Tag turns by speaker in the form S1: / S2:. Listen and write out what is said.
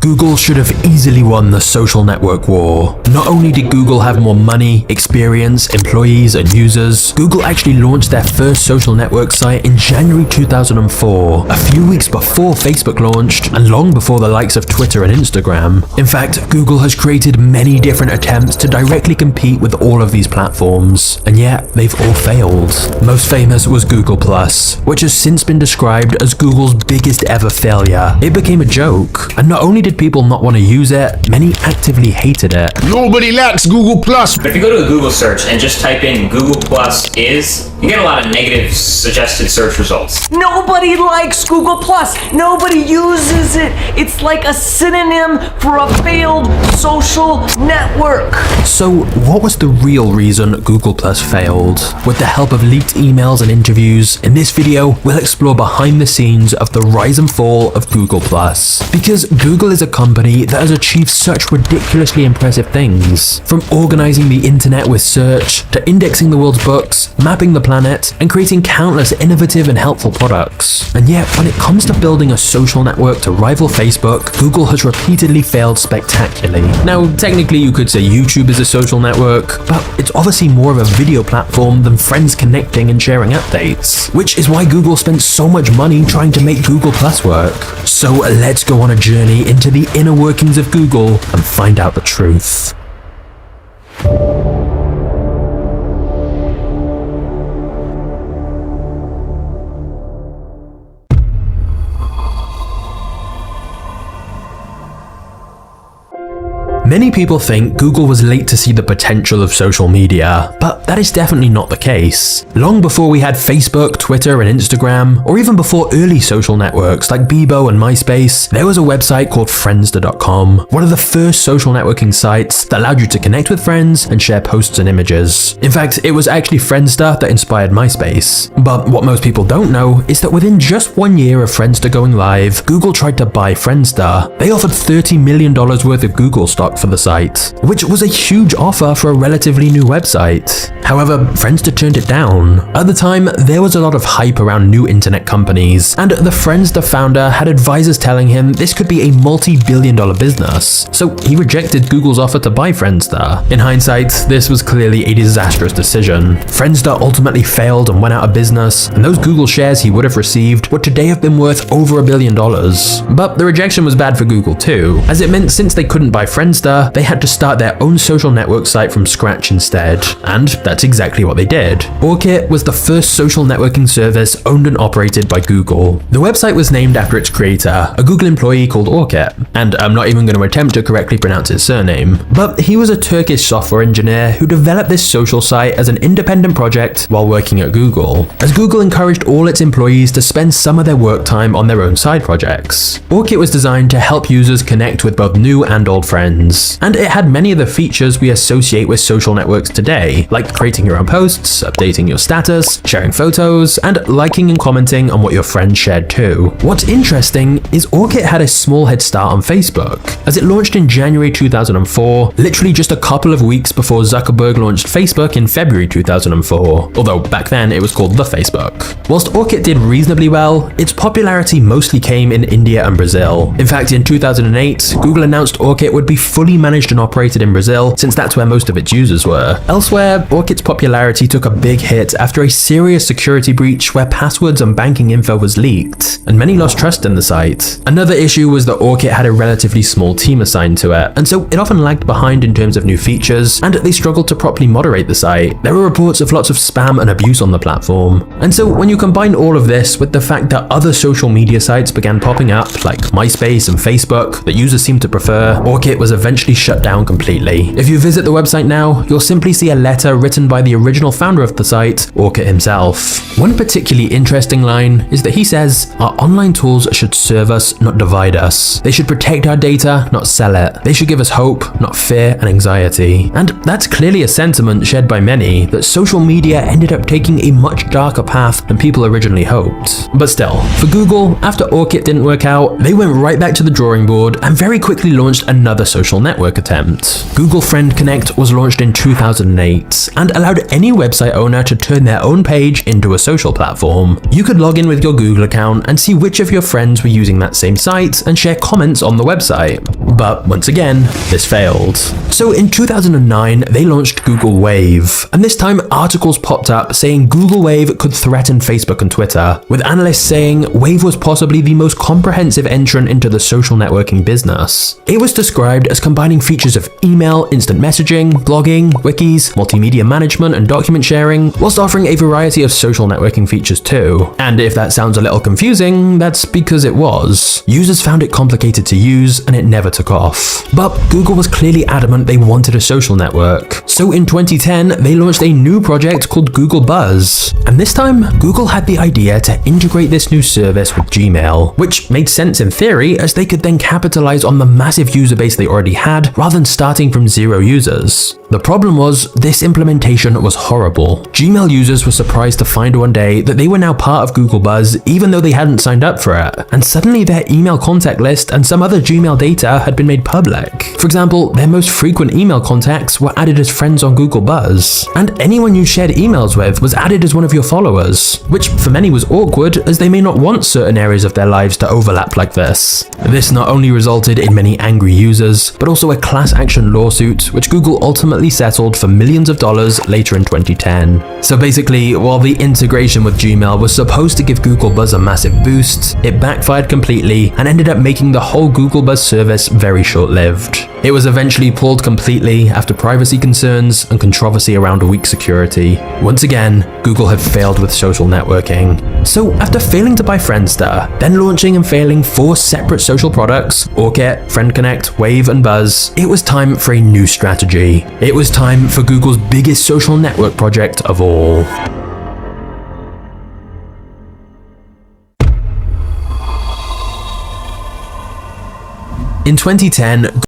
S1: Google should have easily won the social network war. Not only did Google have more money, experience, employees, and users, Google actually launched their first social network site in January 2004, a few weeks before Facebook launched, and long before the likes of Twitter and Instagram. In fact, Google has created many different attempts to directly compete with all of these platforms, and yet they've all failed. Most famous was Google+, which has since been described as Google's biggest ever failure. It became a joke, and not only did people not want to use it, many actively hated it.
S2: Nobody likes Google+.
S3: But if you go to a Google search and just type in Google+ you get a lot of negative suggested search results.
S4: Nobody likes Google+. Nobody uses it. It's like a synonym for a failed social network.
S1: So what was the real reason Google+ failed? With the help of leaked emails and interviews, in this video, we'll explore behind the scenes of the rise and fall of Google+. Because Google is a company that has achieved such ridiculously impressive things. From organizing the internet with search, to indexing the world's books, mapping the planet, and creating countless innovative and helpful products. And yet, when it comes to building a social network to rival Facebook, Google has repeatedly failed spectacularly. Now, technically you could say YouTube is a social network, but it's obviously more of a video platform than friends connecting and sharing updates, which is why Google spent so much money trying to make Google+ work. So let's go on a journey into the inner workings of Google and find out the truth. Many people think Google was late to see the potential of social media, but that is definitely not the case. Long before we had Facebook, Twitter, and Instagram, or even before early social networks like Bebo and MySpace, there was a website called Friendster.com, one of the first social networking sites that allowed you to connect with friends and share posts and images. In fact, it was actually Friendster that inspired MySpace. But what most people don't know is that within just 1 year of Friendster going live, Google tried to buy Friendster. They offered $30 million worth of Google stock for the site, which was a huge offer for a relatively new website. However, Friendster turned it down. At the time, there was a lot of hype around new internet companies, and the Friendster founder had advisors telling him this could be a multi-billion-dollar business, so he rejected Google's offer to buy Friendster. In hindsight, this was clearly a disastrous decision. Friendster ultimately failed and went out of business, and those Google shares he would have received would today have been worth over $1 billion. But the rejection was bad for Google too, as it meant since they couldn't buy Friendster, they had to start their own social network site from scratch instead. And that's exactly what they did. Orkut was the first social networking service owned and operated by Google. The website was named after its creator, a Google employee called Orkut, and I'm not even going to attempt to correctly pronounce his surname. But he was a Turkish software engineer who developed this social site as an independent project while working at Google, as Google encouraged all its employees to spend some of their work time on their own side projects. Orkut was designed to help users connect with both new and old friends, and it had many of the features we associate with social networks today, like creating your own posts, updating your status, sharing photos, and liking and commenting on what your friends shared too. What's interesting is Orkut had a small head start on Facebook, as it launched in January 2004, literally just a couple of weeks before Zuckerberg launched Facebook in February 2004, although back then it was called The Facebook. Whilst Orkut did reasonably well, its popularity mostly came in India and Brazil. In fact, in 2008, Google announced Orkut would be fully managed and operated in Brazil, since that's where most of its users were. Elsewhere, Orkut's popularity took a big hit after a serious security breach where passwords and banking info was leaked, and many lost trust in the site. Another issue was that Orkut had a relatively small team assigned to it, and so it often lagged behind in terms of new features, and they struggled to properly moderate the site. There were reports of lots of spam and abuse on the platform. And so when you combine all of this with the fact that other social media sites began popping up, like MySpace and Facebook, that users seemed to prefer, Orkut was eventually shut down completely. If you visit the website now, you'll simply see a letter written by the original founder of the site, Orkut himself. One particularly interesting line is that he says, "Our online tools should serve us, not divide us. They should protect our data, not sell it. They should give us hope, not fear and anxiety." And that's clearly a sentiment shared by many, that social media ended up taking a much darker path than people originally hoped. But still, for Google, after Orkut didn't work out, they went right back to the drawing board and very quickly launched another social network attempt. Google Friend Connect was launched in 2008 and allowed any website owner to turn their own page into a social platform. You could log in with your Google account and see which of your friends were using that same site and share comments on the website. But once again, this failed. So in 2009, they launched Google Wave, and this time articles popped up saying Google Wave could threaten Facebook and Twitter, with analysts saying Wave was possibly the most comprehensive entrant into the social networking business. It was described as combining features of email, instant messaging, blogging, wikis, multimedia management, and document sharing, whilst offering a variety of social networking features too. And if that sounds a little confusing, that's because it was. Users found it complicated to use, and it never took off. But Google was clearly adamant they wanted a social network. So in 2010, they launched a new project called Google Buzz. And this time, Google had the idea to integrate this new service with Gmail, which made sense in theory as they could then capitalize on the massive user base they already had rather than starting from 0 users. The problem was, this implementation was horrible. Gmail users were surprised to find one day that they were now part of Google Buzz even though they hadn't signed up for it, and suddenly their email contact list and some other Gmail data had been made public. For example, their most frequent email contacts were added as friends on Google Buzz, and anyone you shared emails with was added as one of your followers, which for many was awkward as they may not want certain areas of their lives to overlap like this. This not only resulted in many angry users, but also a class action lawsuit which Google ultimately settled for millions of dollars later in 2010. So basically, while the integration with Gmail was supposed to give Google Buzz a massive boost, it backfired completely and ended up making the whole Google Buzz service very short-lived. It was eventually pulled completely after privacy concerns and controversy around weak security. Once again, Google had failed with social networking. So after failing to buy Friendster, then launching and failing 4 separate social products, Orkut, Friend Connect, Wave, and Buzz, it was time for a new strategy. It was time for Google's biggest social network project of all. In 2010,